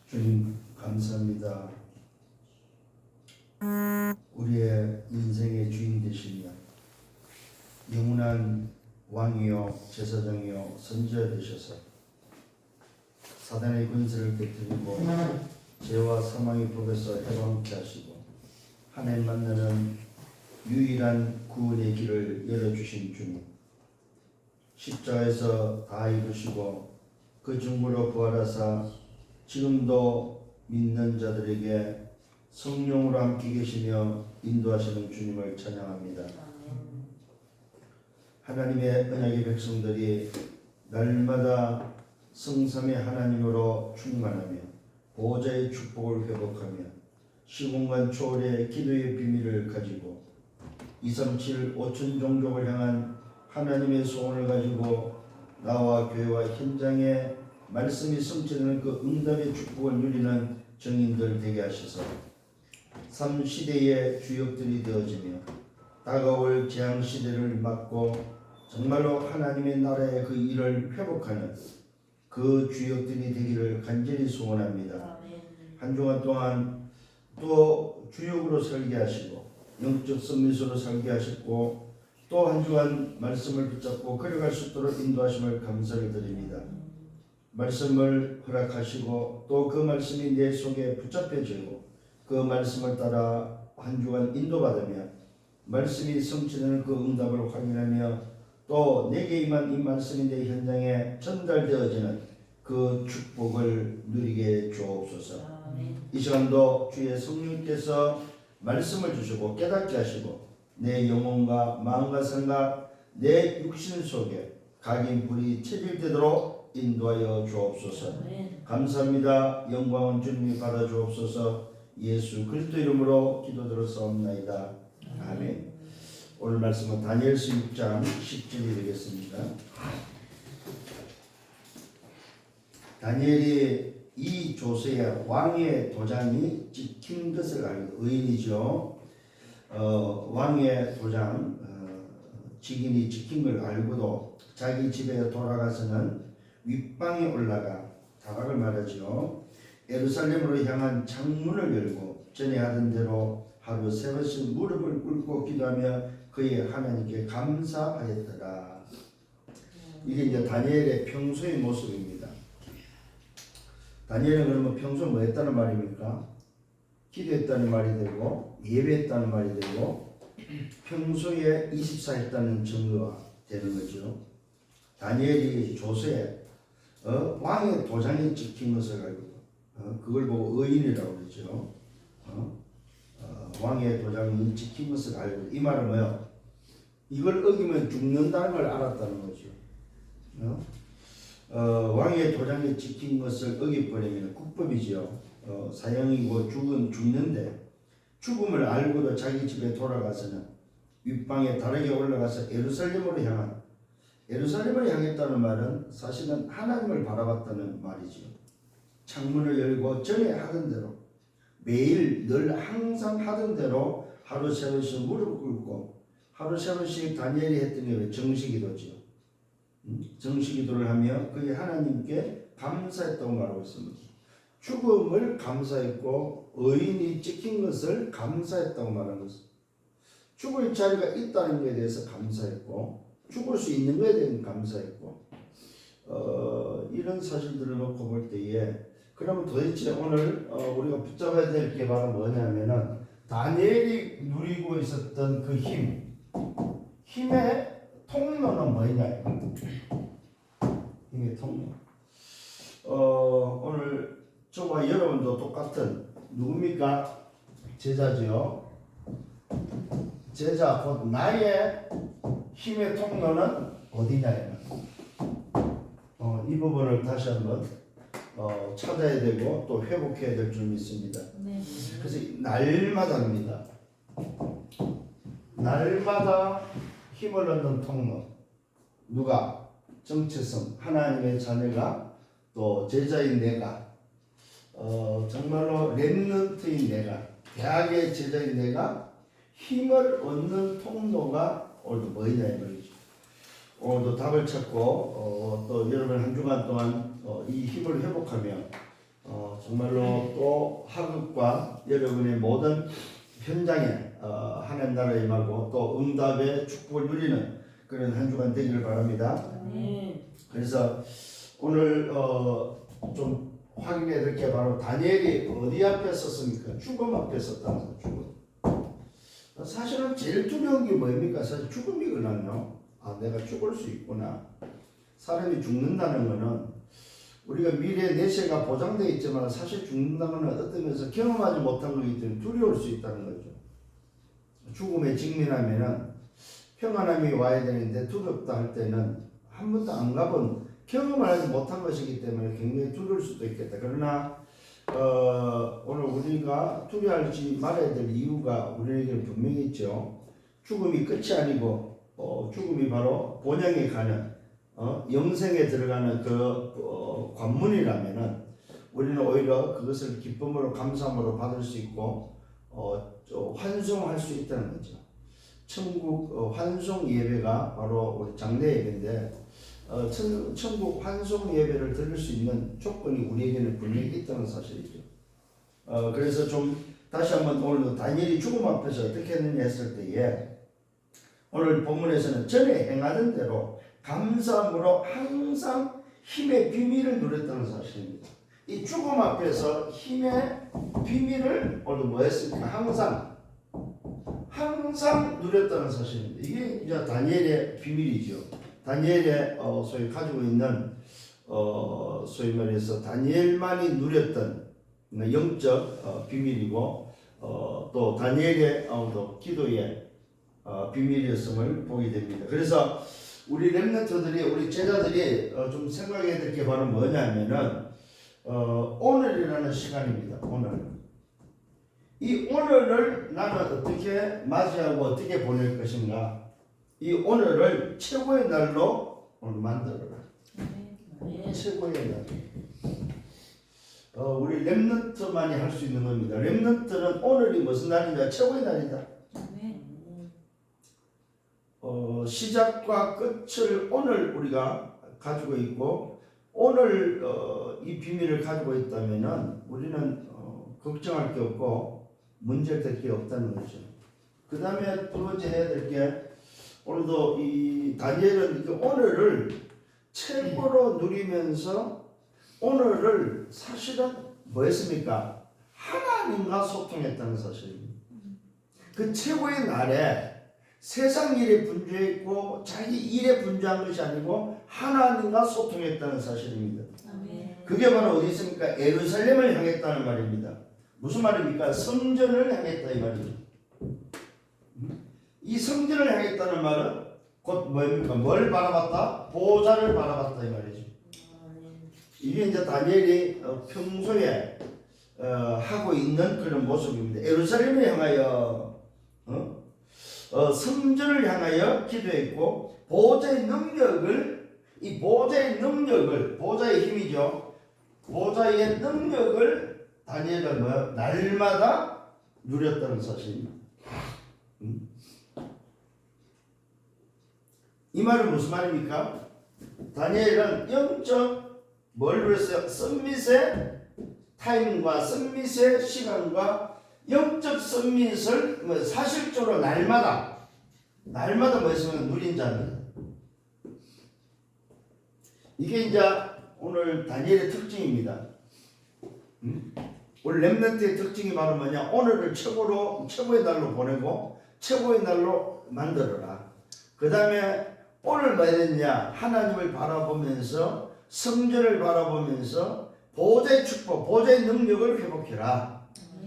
주님 감사합니다. 우리의 인생의 주인 되시며 영원한 왕이요 제사장이요 선지자 되셔서 사단의 권세를 깨뜨리고 죄와 사망의 법에서 해방케 하시고 하나님 만나는 유일한 구원의 길을 열어주신 주님, 십자가에서 다 이루시고 그 중으로 부활하사 지금도 믿는 자들에게 성령으로 함께 계시며 인도하시는 주님을 찬양합니다. 하나님의 언약의 백성들이 날마다 성삼의 하나님으로 충만하며 보호자의 축복을 회복하며 시공간 초월의 기도의 비밀을 가지고 237 5천 종족을 향한 하나님의 소원을 가지고 나와 교회와 현장에 말씀이 성취되는 그 응답의 축복을 누리는 정인들 되게 하셔서 삶 시대의 주역들이 되어지며 다가올 재앙 시대를 막고 정말로 하나님의 나라의 그 일을 회복하는 그 주역들이 되기를 간절히 소원합니다. 한 주간 동안 또 주역으로 살게 하시고 영적 선미소로 살게 하셨고 또 한 주간 말씀을 붙잡고 걸어갈 수 있도록 인도하심을 감사를 드립니다. 말씀을 허락하시고 또 그 말씀이 내 속에 붙잡혀지고 그 말씀을 따라 한 주간 인도받으며 말씀이 성취되는 그 응답을 확인하며 또 내게 임한 이 말씀이 내 현장에 전달되어지는 그 축복을 누리게 주옵소서. 이 시간도 주의 성령께서 말씀을 주시고 깨닫게 하시고 내 영혼과 마음과 생각 내 육신 속에 각인 불이 체질되도록 인도하여 주옵소서. 감사합니다. 영광은 주님이 받아 주옵소서. 예수 그리스도 이름으로 기도드렸사옵나이다. 아멘. 오늘 말씀은 다니엘서 6장 10절이 되겠습니다. 다니엘이 이 조서에 왕의 도장이 찍힌 것을 알고 의인이죠. 왕의 도장 직인이 찍힌 걸 알고도 자기 집에 돌아가서는 윗방에 올라가 다락을 말하죠. 예루살렘으로 향한 창문을 열고 전에 하던 대로 하루 세 번씩 무릎을 꿇고 기도하며 그의 하나님께 감사하였더라. 이게 이제 다니엘의 평소의 모습입니다. 다니엘은 그러면 평소 뭐 했다는 말입니까? 기도했다는 말이 되고 예배했다는 말이 되고 평소에 24 했다는 증거가 되는 거죠. 다니엘이 조서에 왕의 도장이 찍힌 것을 알고 그걸 보고 의인이라고 그러죠. 왕의 도장이 찍힌 것을 알고 이 말은 뭐요? 이걸 어기면 죽는다는 걸 알았다는 거죠. 왕의 도장이 찍힌 것을 어기버리면 국법이죠. 사형이고 죽는데 죽음을 알고도 자기 집에 돌아가서는 윗방에 다르게 올라가서 예루살렘을 향했다는 말은 사실은 하나님을 바라봤다는 말이죠. 창문을 열고 전에 하던 대로 매일 늘 항상 하던 대로 하루 세 번씩 무릎 꿇고 하루 세 번씩 다니엘이 했던 게 정식기도죠. 정식기도를 하며 그의 하나님께 감사했다고 말하고 있습니다. 죽음을 감사했고 의인이 찍힌 것을 감사했다고 말하는 것은 죽을 자리가 있다는 것에 대해서 감사했고 죽을 수 있는 것에 대해서 감사했고 이런 사실들을 놓고 볼 때에 그러면 도대체 오늘 우리가 붙잡아야 될 게 바로 뭐냐면은 다니엘이 누리고 있었던 그 힘의 통로는 뭐냐? 힘의 통로. 오늘 저와 여러분도 똑같은 누굽니까? 제자죠. 제자 곧 나의 힘의 통로는 어디냐? 이 부분을 다시 한번 찾아야 되고 또 회복해야 될 줄 믿습니다. 네. 그래서 날마다입니다. 날마다 힘을 얻는 통로. 누가? 정체성. 하나님의 자녀가 또 제자인 내가 정말로 렘넌트인 내가 대학의 제자인 내가 힘을 얻는 통로가 오늘도 뭐이냐 이 말이죠. 오늘도 답을 찾고 또 여러분 한 주간 동안 이 힘을 회복하며 정말로 또 하급과 여러분의 모든 현장에 하나님 나라 임하고 또 응답의 축복을 누리는 그런 한 주간 되기를 바랍니다. 그래서 오늘 좀 확인해야 될 게 바로 다니엘이 어디 앞에 섰습니까? 죽음 앞에 섰다는 거죠. 죽음. 사실은 제일 두려운 게 뭐입니까? 사실 죽음이거든요. 아, 내가 죽을 수 있구나. 사람이 죽는다는 거는 우리가 미래의 내세가 보장되어 있지만 사실 죽는다는 건 어떤 면에서 경험하지 못한 거기 때문에 두려울 수 있다는 거죠. 죽음에 직면하면은 평안함이 와야 되는데 두렵다 할 때는 한 번도 안 가본 경험을 하지 못한 것이기 때문에 굉장히 두려울 수도 있겠다. 그러나 오늘 우리가 두려워하지 말아야 될 이유가 우리에게는 분명히 있죠. 죽음이 끝이 아니고 죽음이 바로 본향에 가는 영생에 들어가는 그 관문이라면은 우리는 오히려 그것을 기쁨으로 감사함으로 받을 수 있고 환송할 수 있다는 거죠. 천국 환송 예배가 바로 우리 장례 예배인데 천국 환송 예배를 드릴 수 있는 조건이 우리에게는 분명히 있다는 사실이죠. 그래서 좀 다시 한번 오늘 다니엘이 죽음 앞에서 어떻게 했느냐 했을 때에 오늘 본문에서는 전에 행하던 대로 감사함으로 항상 힘의 비밀을 누렸다는 사실입니다. 이 죽음 앞에서 힘의 비밀을 오늘 뭐 했습니까? 항상 누렸다는 사실입니다. 이게 이제 다니엘의 비밀이죠. 다니엘의 소위 가지고 있는 소위 말해서 다니엘만이 누렸던 영적 비밀이고 또 다니엘의 기도의 비밀이었음을 보게 됩니다. 그래서 우리 렘넌트들이 우리 제자들이 좀 생각해야 될 게 바로 뭐냐면은 오늘이라는 시간입니다. 오늘. 이 오늘을 나는 어떻게 맞이하고 어떻게 보낼 것인가? 이 오늘을 최고의 날로 오늘 만들어라. 최고의 날. 우리 렘넌트만이 할 수 있는 겁니다. 렘넌트는 오늘이 무슨 날이냐? 최고의 날이다. 시작과 끝을 오늘 우리가 가지고 있고 오늘 이 비밀을 가지고 있다면은 우리는 걱정할 게 없고 문제될 게 없다는 거죠. 그 다음에 두 번째 해야 될 게 오늘도 이 다니엘은 오늘을 최고로 누리면서 오늘을 사실은 뭐 했습니까? 하나님과 소통했다는 사실입니다. 그 최고의 날에 세상 일에 분주했고 자기 일에 분주한 것이 아니고 하나님과 소통했다는 사실입니다. 그게 바로 어디 있습니까? 예루살렘을 향했다는 말입니다. 무슨 말입니까? 성전을 향했다 이 말이죠. 이 성전을 향했다는 말은 곧 뭡니까? 뭘 바라봤다? 보좌를 바라봤다 이 말이죠. 이게 이제 다니엘이 평소에 하고 있는 그런 모습입니다. 예루살렘을 향하여 성전을 향하여 기도했고 보좌의 능력을 보좌의 힘이죠. 보좌의 능력을 다니엘은 날마다 누렸다는 사실입니다. 이 말은 무슨 말입니까? 다니엘은 영적 뭘 누렸어요? 썸밋의 타임과 썸밋의 시간과 영적 썸밋을 사실적으로 날마다 뭐 했으면 누린 자입니다. 이게 이제 오늘 다니엘의 특징입니다. 우리 렘넌트의 특징이 바로 뭐냐? 오늘을 최고의 날로 보내고 최고의 날로 만들어라. 그 다음에 오늘 뭐 했냐? 하나님을 바라보면서 성전을 바라보면서 보좌의 축복, 보좌의 능력을 회복해라.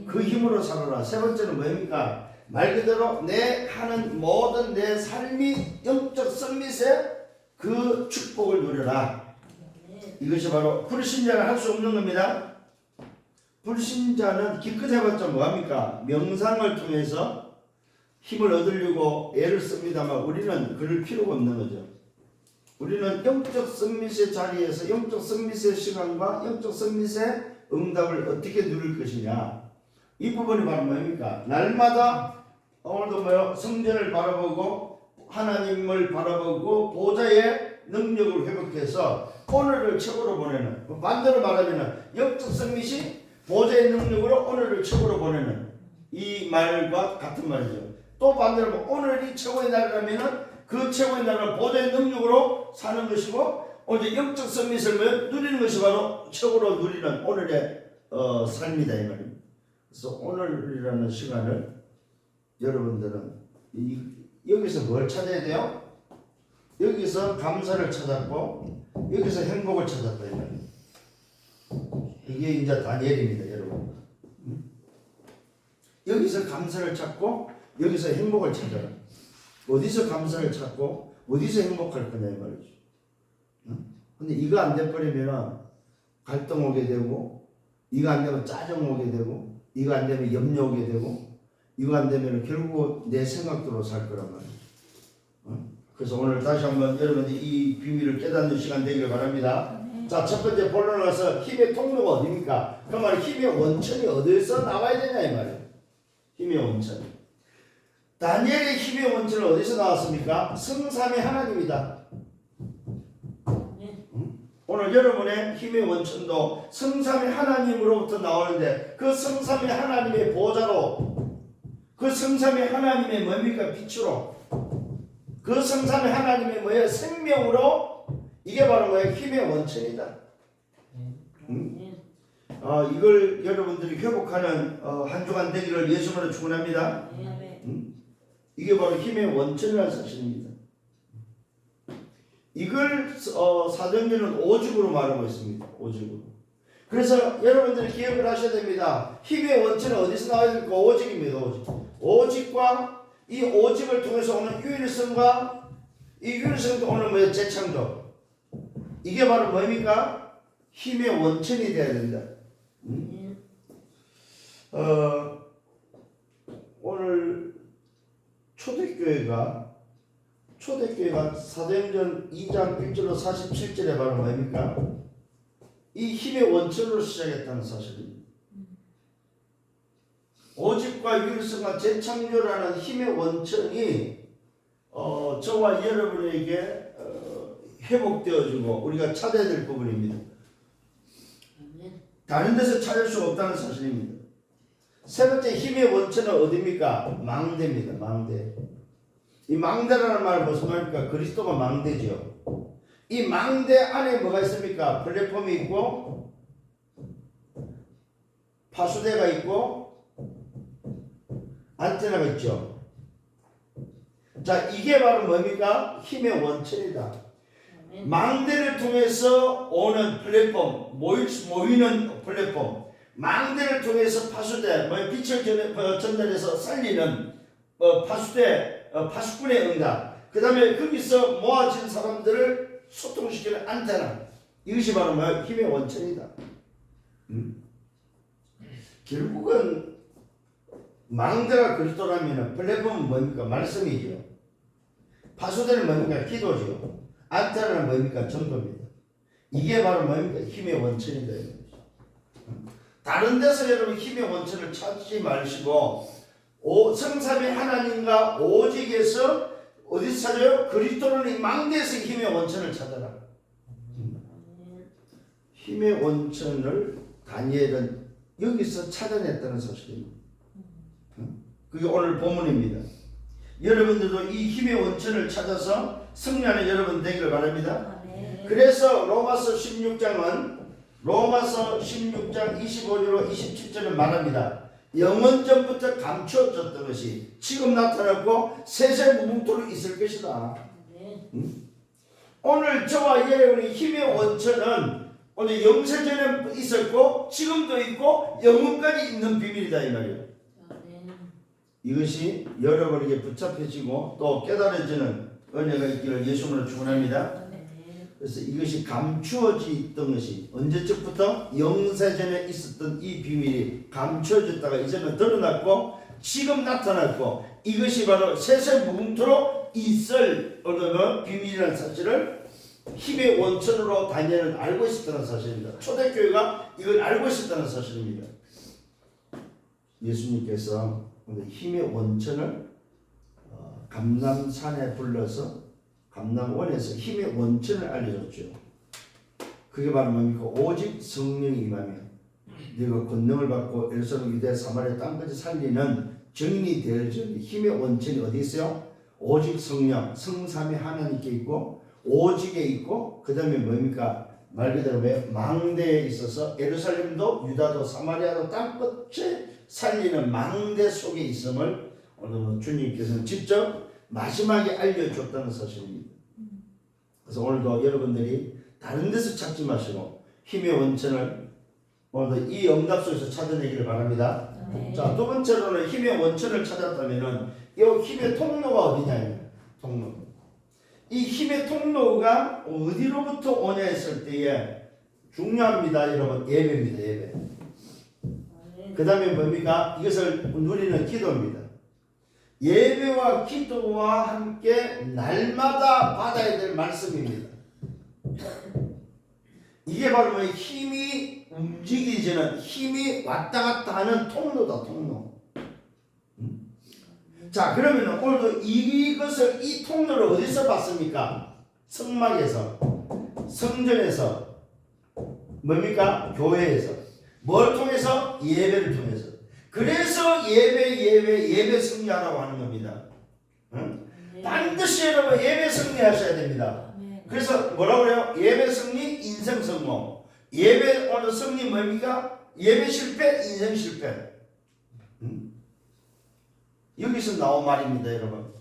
그 힘으로 살아라. 세 번째는 뭐입니까? 말 그대로 내 하는 모든 내 삶이 영적 썸밋의 그 축복을 누려라. 이것이 바로 불신자가 할 수 없는 겁니다. 불신자는 기껏 해봤자 뭐합니까? 명상을 통해서 힘을 얻으려고 애를 씁니다만 우리는 그럴 필요가 없는 거죠. 우리는 영적 썸밋의 자리에서 영적 썸밋의 시간과 영적 썸밋의 응답을 어떻게 누릴 것이냐. 이 부분이 바로 뭐입니까? 날마다 오늘도 성전을 바라보고 하나님을 바라보고 보좌의 능력을 회복해서 오늘을 최고로 보내는, 반대로 말하면 영적 썸밋이 보좌의 능력으로 오늘을 최고로 보내는 이 말과 같은 말이죠. 또 반대로 오늘이 최고의 날이라면은 그 최고의 날을 보좌의 능력으로 사는 것이고 오늘 영적 서밋을 누리는 것이 바로 최고로 누리는 오늘의 삶이다 이 말입니다. 그래서 오늘이라는 시간을 여러분들은 여기서 뭘 찾아야 돼요? 여기서 감사를 찾았고 여기서 행복을 찾았다 이 말입니다. 이게 이제 다니엘입니다 여러분. 여기서 감사를 찾고 여기서 행복을 찾아라. 어디서 감사를 찾고 어디서 행복할 거냐 이 말이죠. 근데 이거 안 돼버리면 갈등 오게 되고 이거 안 되면 짜증 오게 되고 이거 안 되면 염려 오게 되고 이거 안 되면 결국 내 생각대로 살 거란 말이에요. 그래서 오늘 다시 한번 여러분들이 이 비밀을 깨닫는 시간 되기를 바랍니다. 자, 첫 번째 본론을 가서 힘의 통로가 어디입니까? 그 말은 힘의 원천이 어디서 나와야 되냐 이 말이에요. 힘의 원천. 다니엘의 힘의 원천은 어디서 나왔습니까? 성삼위 하나님이다. 오늘 여러분의 힘의 원천도 성삼위 하나님으로부터 나오는데 그 성삼위 하나님의 보좌로 그 성삼위 하나님의 뭡니까? 빛으로 그 성삼위 하나님의 뭐예요? 생명으로 이게 바로 뭐예요? 힘의 원천이다. 이걸 여러분들이 회복하는 한 주간 되기를 예수님으로 축원합니다. 이게 바로 힘의 원천이라는 사실입니다. 이걸 사도행전은 오직으로 말하고 있습니다. 오직으로. 그래서 여러분들이 기억을 하셔야 됩니다. 힘의 원천은 어디서 나와야 될까? 오직입니다. 오직. 오직과 이 오직을 통해서 오는 유일성과 이 유일성도 오늘 뭐예요? 재창조. 이게 바로 뭡니까? 힘의 원천이 되어야 된다. 오늘 초대교회가 사도행전 2장 1절로 47절에 바로 뭡니까? 이 힘의 원천으로 시작했다는 사실입니다. 오직과 유일성과 재창조라는 힘의 원천이 저와 여러분에게 회복되어지고 우리가 찾아야 될 부분입니다. 다른 데서 찾을 수 없다는 사실입니다. 세 번째 힘의 원천은 어디입니까? 망대입니다. 망대. 이 망대라는 말은 무슨 말입니까? 그리스도가 망대죠. 이 망대 안에 뭐가 있습니까? 플랫폼이 있고 파수대가 있고 안테나가 있죠. 자, 이게 바로 뭡니까? 힘의 원천이다. 망대를 통해서 오는 플랫폼, 모이는 플랫폼, 망대를 통해서 파수대, 빛을 전달해서 살리는 파수대, 파수꾼의 응답, 그 다음에 거기서 모아진 사람들을 소통시키는 안테나, 이것이 바로 힘의 원천이다. 결국은 망대가 그리스도라면 플랫폼은 뭡니까? 말씀이죠. 파수대는 뭡니까? 기도죠. 안테나는 뭡니까? 정도입니다. 이게 바로 뭡니까? 힘의 원천이다. 다른 데서 여러분 힘의 원천을 찾지 마시고 성삼위 하나님과 오직에서 어디서 찾아요? 그리스도는 이 망대에서 힘의 원천을 찾아라. 힘의 원천을 다니엘은 여기서 찾아냈다는 사실입니다. 그게 오늘 본문입니다. 여러분들도 이 힘의 원천을 찾아서 승리하는 여러분 되기를 바랍니다. 그래서 로마서 16장 25절로 27절은 말합니다. 영원전부터 감추어졌던 것이 지금 나타났고 세세무궁토록 있을 것이다. 오늘 저와 여러분의 힘의 원천은 오늘 영세전에 있었고 지금도 있고 영원까지 있는 비밀이다 이 말이에요. 이것이 여러분에게 붙잡혀지고 또 깨달아지는 은혜가 있기를 예수님으로 축원합니다. 그래서 이것이 감추어지던 것이 언제쯤부터 영세전에 있었던 이 비밀이 감추어졌다가 이제는 드러났고 지금 나타났고 이것이 바로 세세무궁토록 있을 어느 비밀이라는 사실을 힘의 원천으로 다니엘은 알고 있었다는 사실입니다. 초대교회가 이걸 알고 있었다는 사실입니다. 예수님께서 힘의 원천을 감람산에 불러서 감람원에서 힘의 원천을 알려줬죠. 그게 바로 뭡니까? 오직 성령이 임하면 네가 권능을 받고 예루살렘 유대 사마리아 땅까지 살리는 증인이 될 힘의 원천이 어디 있어요? 오직 성령, 성삼위 하나님께 있고 오직에 있고 그 다음에 뭡니까? 말 그대로 망대에 있어서 예루살렘도 유다도 사마리아도 땅끝에 살리는 망대 속에 있음을 오늘 주님께서는 직접 마지막에 알려줬다는 사실입니다. 그래서 오늘도 여러분들이 다른 데서 찾지 마시고 힘의 원천을 오늘도 이 응답 속에서 찾아내기를 바랍니다. 네. 자, 두 번째로는 힘의 원천을 찾았다면은 이 힘의 통로가 어디냐? 통로. 이 힘의 통로가 어디로부터 오냐 했을 때에 중요합니다, 여러분. 예배입니다, 예배. 그 다음에 뭡니까? 이것을 누리는 기도입니다. 예배와 기도와 함께 날마다 받아야 될 말씀입니다. 이게 바로 뭐 힘이 움직이지는 힘이 왔다 갔다 하는 통로다, 통로. 자, 그러면 오늘도 이것을 이 통로를 어디서 봤습니까? 성막에서, 성전에서, 뭡니까? 교회에서. 뭘 통해서? 예배를 통해서. 그래서 예배 승리하라고 하는 겁니다. 응? 반드시 여러분 예배 승리하셔야 됩니다. 그래서 뭐라고 그래요? 예배 승리, 인생 성공. 예배 오늘 승리 뭡니까? 예배 실패, 인생 실패. 여기서 나온 말입니다, 여러분.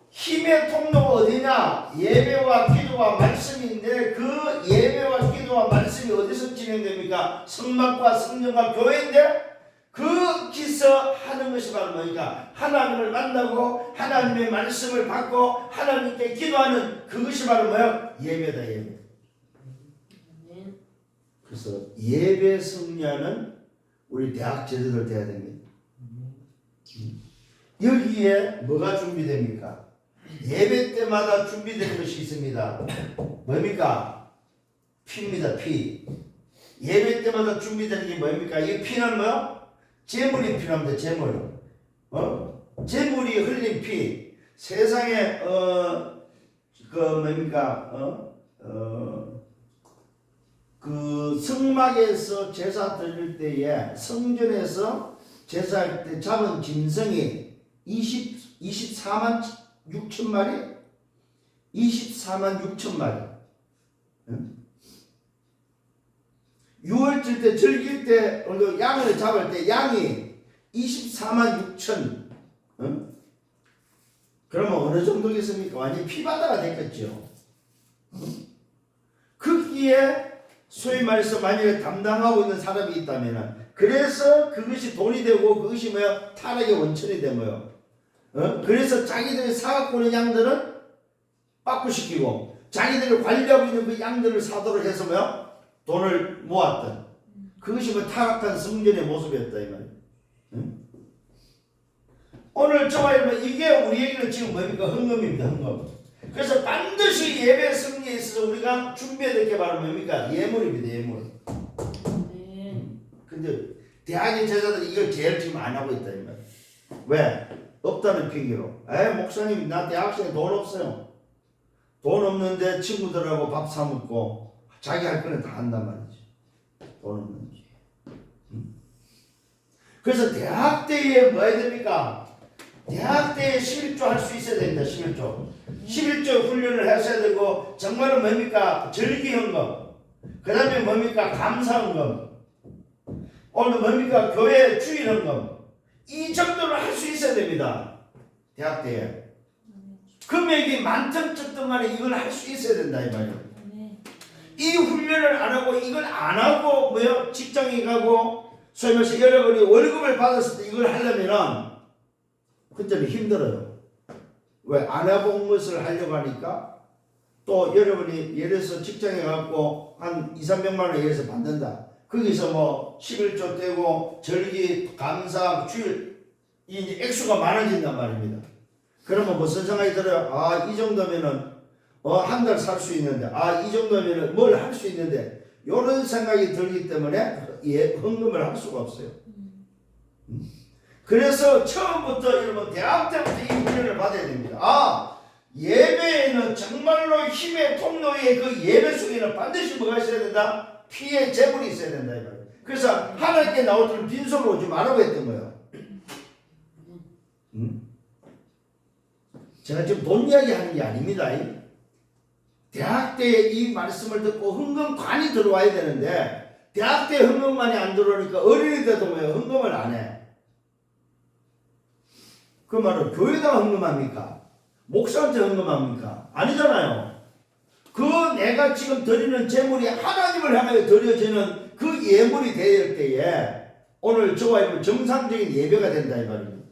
힘의 통로가 어디냐? 예배와 기도와 말씀인데 그 예배와 기도와 말씀이 어디서 진행됩니까? 성막과 성령과 교회인데 거기서 하는 것이 바로 뭐니까? 하나님을 만나고 하나님의 말씀을 받고 하나님께 기도하는 그것이 바로 뭐야? 예배다, 예배. 그래서 예배 승리하는 우리 대학 제자들 돼야 됩니다. 여기에 뭐가 준비됩니까? 예배 때마다 준비되는 것이 있습니다. 뭡니까? 피입니다, 피. 예배 때마다 준비되는 게 뭡니까? 이 피는 뭐요? 재물이 필요합니다. 재물. 재물이 흘린 피. 세상에 그 뭡니까? 그 성막에서 제사 드릴 때에 성전에서 제사할 때 잡은 짐승이 24만 6천 마리? 24만 6천 마리. 응? 6월절 때 즐길 때 양을 잡을 때 양이 24만 6천. 응? 그러면 어느 정도겠습니까? 완전히 피바다가 됐겠죠. 거기에 소위 말해서 만약에 담당하고 있는 사람이 있다면 그래서 그것이 돈이 되고 그것이 뭐야? 타락의 원천이 된 거예요. 그래서 자기들이 사갖고 오는 양들은 빠꾸시키고 자기들이 관리하고 있는 그 양들을 사도록 해서 뭐야? 돈을 모았던 그것이 뭐 타락한 성전의 모습이었다 이 말이에요. 오늘 저와 여러분 이게 우리에게는 지금 뭡니까? 헌금입니다. 헌금. 그래서 반드시 예배 승리에 있어서 우리가 준비해야 될 게 바로 뭡니까? 예물입니다. 예물. 근데 대학의 제자들이 이걸 제일 지금 안 하고 있다 이 말이에요. 왜? 없다는 핑계로. 목사님 나 대학생에 돈 없어요. 돈 없는데 친구들하고 밥 사 먹고 자기 할 거는 다 한단 말이지. 돈 없는지. 그래서 대학 때에 뭐 해야 됩니까? 대학 때에 11조 할 수 있어야 됩니다. 11조. 11조 훈련을 하셔야 되고 정말은 뭡니까? 절기헌금. 그 다음에 뭡니까? 감사헌금. 오늘 뭡니까? 교회 주일헌금. 이 정도를 할 수 있어야 됩니다. 대학 때에. 금액이 많든 적든 간에 이걸 할 수 있어야 된다 이 말이에요. 이 훈련을 안 하고 이걸 안 하고 뭐요? 직장에 가고 소위 말해서 여러분이 월급을 받았을 때 이걸 하려면은 그때는 힘들어요. 왜? 안 해본 것을 하려고 하니까 또 여러분이 예를 들어서 직장에 가고 한 2,300만 원 예를 들어서 받는다. 거기서 뭐 11조 떼고 절기, 감사, 주일 이 액수가 많아진단 말입니다. 그러면 무슨 생각이 들어요? 아, 이 정도면은 한 달 살 수 있는데, 아, 이 정도면은 뭘 할 수 있는데, 이런 생각이 들기 때문에 헌금을 할 수가 없어요. 그래서 처음부터 여러분 대학 때부터 이 훈련을 받아야 됩니다. 아, 예배에는 정말로 힘의 통로에 그 예배 속에는 반드시 뭐가 있어야 된다? 피의 재물이 있어야 된다 이 말이에요. 그래서 하나님께 나올 때는 빈손으로 오지 말라고 했던 거예요. 제가 지금 돈 이야기 하는 게 아닙니다. 대학 때 이 말씀을 듣고 헌금관이 들어와야 되는데 대학 때 헌금관이 안 들어오니까 어린이 때도 왜 헌금을 안 해? 그 말은 교회에다 헌금합니까? 목사한테 헌금합니까? 아니잖아요. 그 내가 지금 드리는 제물이 하나님을 향하여 드려지는 그 예물이 될 때에 오늘 저와 여러분 정상적인 예배가 된다 이 말입니다.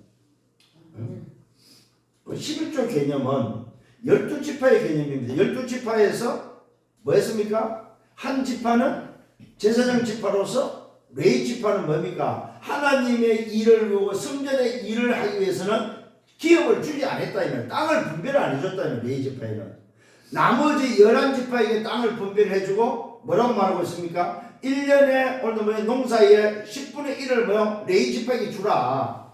11조 개념은 12지파의 개념입니다. 12지파에서 뭐 했습니까? 한 지파는 제사장 지파로서 레위 지파는 뭡니까? 하나님의 일을 보고 성전의 일을 하기 위해서는 기업을 주지 않았다 이면 땅을 분배를 안 해줬다 이면 레위 지파에는 나머지 11지파에게 땅을 분배해주고 뭐라고 말하고 있습니까? 1년에 오늘도 뭐 농사의 10분의 1을 뭐요? 레위 지파에게 주라.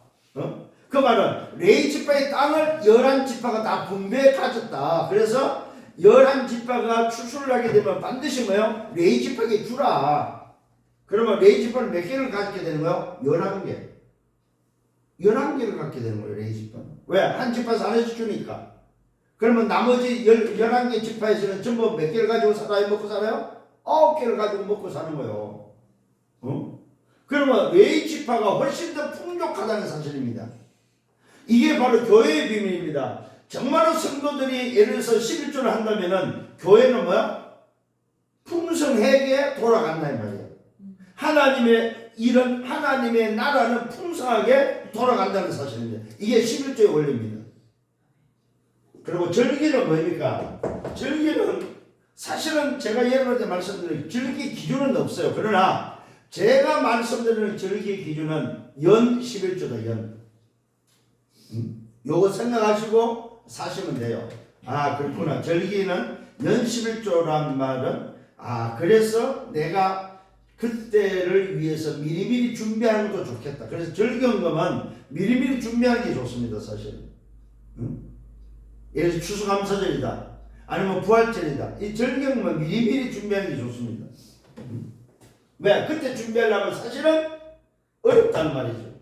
그 말은 레위 지파의 땅을 11지파가 다 분배해 가졌다. 그래서 11지파가 추수를 하게 되면 반드시 뭐요? 레위 지파에게 주라. 그러면 레위 지파는 몇 개를 갖게 되는 거예요? 11개. 11개를 갖게 되는 거예요. 레위 지파는. 왜? 한 지파에서 하나씩 주니까. 그러면 나머지 11개 지파에서는 전부 몇 개를 가지고 살아요? 먹고 살아요? 9개를 가지고 먹고 사는 거예요. 그러면 레위 지파가 훨씬 더 풍족하다는 사실입니다. 이게 바로 교회의 비밀입니다. 정말로 성도들이 예를 들어서 11조를 한다면은 교회는 뭐야? 풍성하게 돌아간다 이 말이에요. 하나님의 일은 하나님의 나라는 풍성하게 돌아간다는 사실입니다. 이게 11조의 원리입니다. 그리고 절기는 뭡니까? 절기는 사실은 제가 여러분한테 말씀드린 절기 기준은 없어요. 그러나 제가 말씀드리는 절기 기준은 연 11조다 연. 요거 생각하시고 사시면 돼요. 아 그렇구나. 절기는 연 11조란 말은 그래서 내가 그때를 위해서 미리미리 준비하는 것도 좋겠다. 그래서 절기헌금은 미리미리 준비하는 게 좋습니다. 사실은. 예를 들어 추수감사절이다. 아니면 부활절이다. 이 절기헌금은 미리미리 준비하는 게 좋습니다. 왜? 그때 준비하려면 사실은 어렵단 말이죠.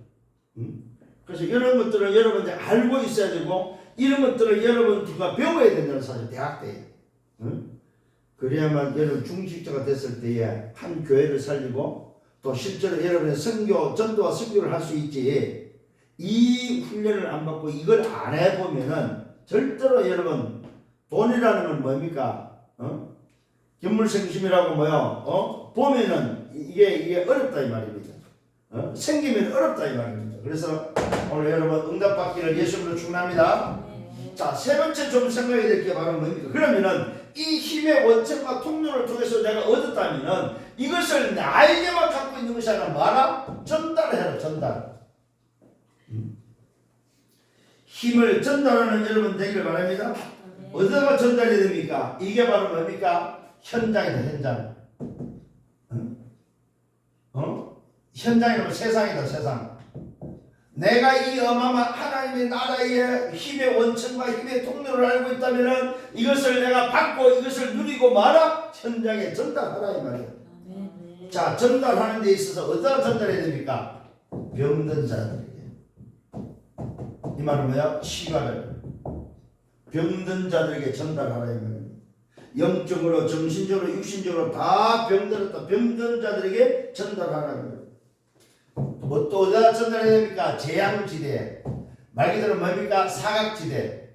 그래서 이런 것들을 여러분들이 알고 있어야 되고 이런 것들을 여러분들과 배워야 된다는 사실 대학 때에. 그래야만 여러분 중직자가 됐을 때에 한 교회를 살리고 또 실제로 여러분의 선교, 전도와 선교를 할 수 있지. 이 훈련을 안 받고 이걸 안 해보면은 절대로 여러분 돈이라는 건 뭡니까? 견물생심이라고 뭐요? 보면은 이게 어렵다 이 말입니다. 생기면 어렵다 이 말입니다. 그래서 오늘 여러분 응답받기를 예수님으로 축원합니다. 자, 세 번째 좀 생각해야 될 게 바로 뭡니까? 그러면은 이 힘의 원천과 통로를 통해서 내가 얻었다면은 이것을 나에게만 갖고 있는 것이 아니라 뭐라? 전달해라 전달. 힘을 전달하는 여러분 되기를 바랍니다. 어디다가 전달이 됩니까? 이게 바로 뭡니까? 현장이다 현장. 현장이라면 세상이다 세상. 내가 이 어마어마한 하나님의 나라의 힘의 원천과 힘의 통로를 알고 있다면 이것을 내가 받고 이것을 누리고 말아 현장에 전달하라 이 말이에요. 자, 전달하는 데 있어서 어디다 전달해야 됩니까? 병든 자들에게. 이 말은 뭐야? 치과를 병든 자들에게 전달하라 이 말이에요. 영적으로 정신적으로 육신적으로 다 병들었다 병든 자들에게 전달하라 이 말이에요. 뭐 또 어디다 전달해야 됩니까? 재앙지대. 말 그대로 뭡니까? 사각지대.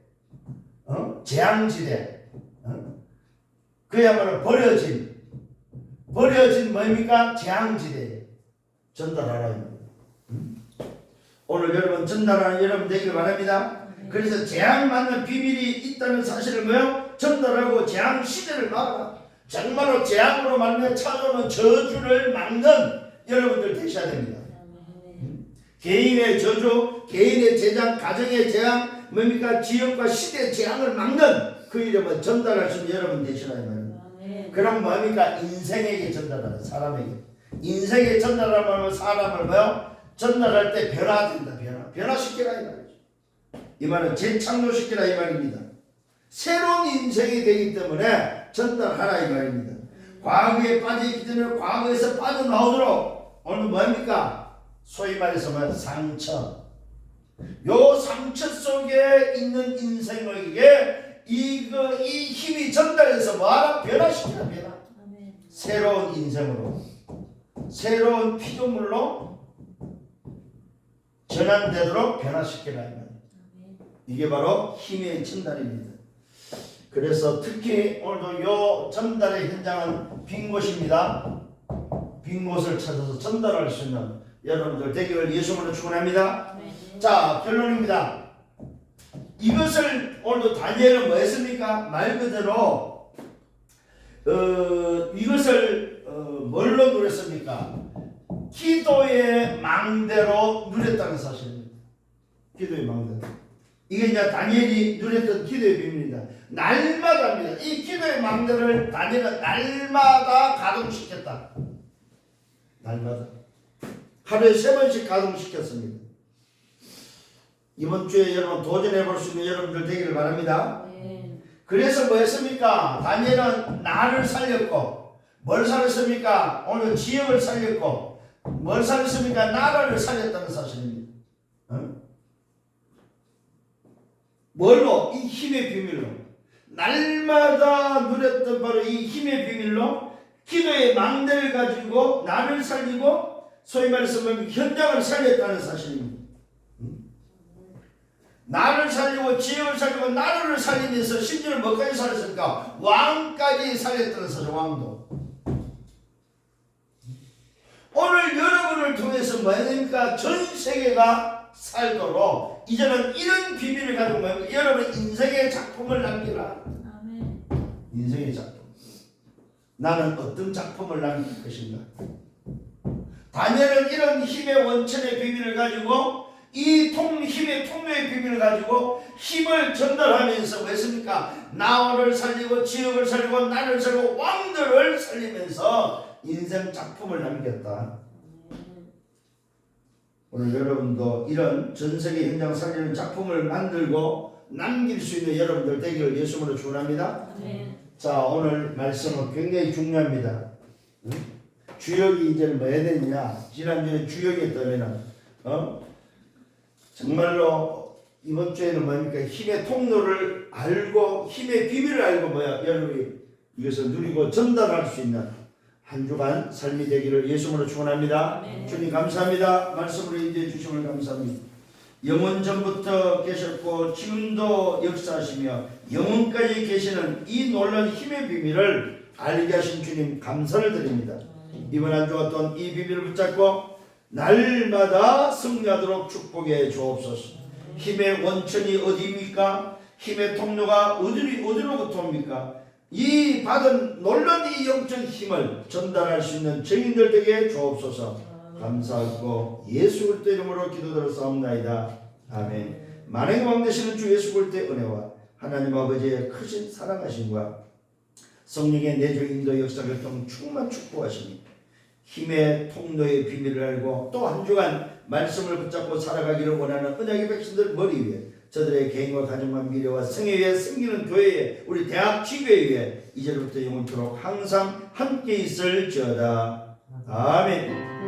재앙지대. 그야말로 버려진 뭡니까? 재앙지대. 전달하라. 오늘 여러분 전달하는 여러분 되기를 바랍니다. 그래서 재앙 맞는 비밀이 있다는 사실을 뭐요? 전달하고 재앙 시대를 막아라. 정말로 재앙으로 말미암아 찾아오는 저주를 막는 여러분들 되셔야 됩니다. 개인의 저주, 개인의 재앙, 가정의 재앙, 뭡니까? 지역과 시대의 재앙을 막는 그 이름은 전달할 수 있는 여러분 되시라 이 말입니다. 그럼 뭡니까? 인생에게 전달하는 사람에게. 인생에 전달하면 사람을 뭐요? 전달할 때 변화된다. 변화시키라 이 말이죠. 이 말은 재창조시키라 이 말입니다. 새로운 인생이 되기 때문에 전달하라 이 말입니다. 과거에 빠져있기 때문에 과거에서 빠져나오도록 오늘 뭡니까? 소위 말해서 뭐 상처. 요 상처 속에 있는 인생에게 이 힘이 전달해서 뭐하라? 변화시키라. 변화. 새로운 인생으로, 새로운 피조물로 전환되도록 변화시키라. 이게 바로 힘의 전달입니다. 그래서 특히 오늘도 요 전달의 현장은 빈 곳입니다. 빈 곳을 찾아서 전달할 수 있는 여러분들 되기를 예수님으로 축원합니다. 자, 결론입니다. 이것을 오늘도 다니엘은 뭐 했습니까? 말 그대로 이것을 뭘로 누렸습니까? 기도의 망대로 누렸다는 사실입니다. 기도의 망대. 이게 이제 다니엘이 누렸던 기도의 비밀입니다. 날마다입니다. 이 기도의 망대를 다니엘은 날마다 가동시켰다. 날마다. 하루에 3번씩 가동시켰습니다. 이번 주에 여러분 도전해 볼 수 있는 여러분들 되기를 바랍니다. 그래서 뭐 했습니까? 다니엘은 나를 살렸고, 뭘 살렸습니까? 오늘 지역을 살렸고, 뭘 살렸습니까? 나라를 살렸다는 사실입니다. 뭘로? 이 힘의 비밀로. 날마다 누렸던 바로 이 힘의 비밀로 기도의 망대를 가지고 나를 살리고 소위 말해서 현장을 살렸다는 사실입니다. 나를 살리고 지역을 살리고 나라를 살리면서 심지어 뭐까지 살렸습니까? 왕까지 살렸다는 사실. 왕도. 오늘 여러분을 통해서 뭐 해야 됩니까? 전 세계가 살도록 이제는 이런 비밀을 가지고 여러분 인생의 작품을 남기라. 아멘. 인생의 작품. 나는 어떤 작품을 남길 것인가? 다니엘은 이런 힘의 원천의 비밀을 가지고 이 힘의 통로의 비밀을 가지고 힘을 전달하면서 왜 했습니까? 나를 살리고 지역을 살리고 나를 살리고 왕들을 살리면서 인생 작품을 남겼다. 오늘 여러분도 이런 전세계 현장 살리는 작품을 만들고 남길 수 있는 여러분들 되기를 예수님으로 축원합니다. 자, 오늘 말씀은 굉장히 중요합니다. 주역이 이제 뭐 해야 되느냐? 지난주에 주역이었다면 정말로 이번 주에는 뭡니까? 힘의 통로를 알고 힘의 비밀을 알고 여러분이 이것을 누리고 전달할 수 있는 한 주간 삶이 되기를 예수님으로 축원합니다. 주님 감사합니다. 말씀으로 인도해 주심을 감사합니다. 영원 전부터 계셨고 지금도 역사하시며 영원까지 계시는 이 놀라운 힘의 비밀을 알게 하신 주님 감사를 드립니다. 이번 한 주가 또한 이 비밀을 붙잡고 날마다 승리하도록 축복해 주옵소서. 힘의 원천이 어디입니까? 힘의 통로가 어디로부터 옵니까? 이 받은 놀라운 이 영적 힘을 전달할 수 있는 증인들 되게 주옵소서. 감사하고 예수 그리스도 이름으로 기도드렸사옵나이다. 아멘. 만행의 왕 되시는 주 예수 그리스도의 은혜와 하나님 아버지의 크신 사랑하심과 성령의 내주 인도 역사 결정 충만 축복하시니 힘의 통로의 비밀을 알고 또 한 주간 말씀을 붙잡고 살아가기를 원하는 언약의 백성들 머리 위에 저들의 개인과 가정과 미래와 성에 위해 생기는 교회에 우리 대학 지교회 위에 이제부터 영원토록 항상 함께 있을지어다. 아멘.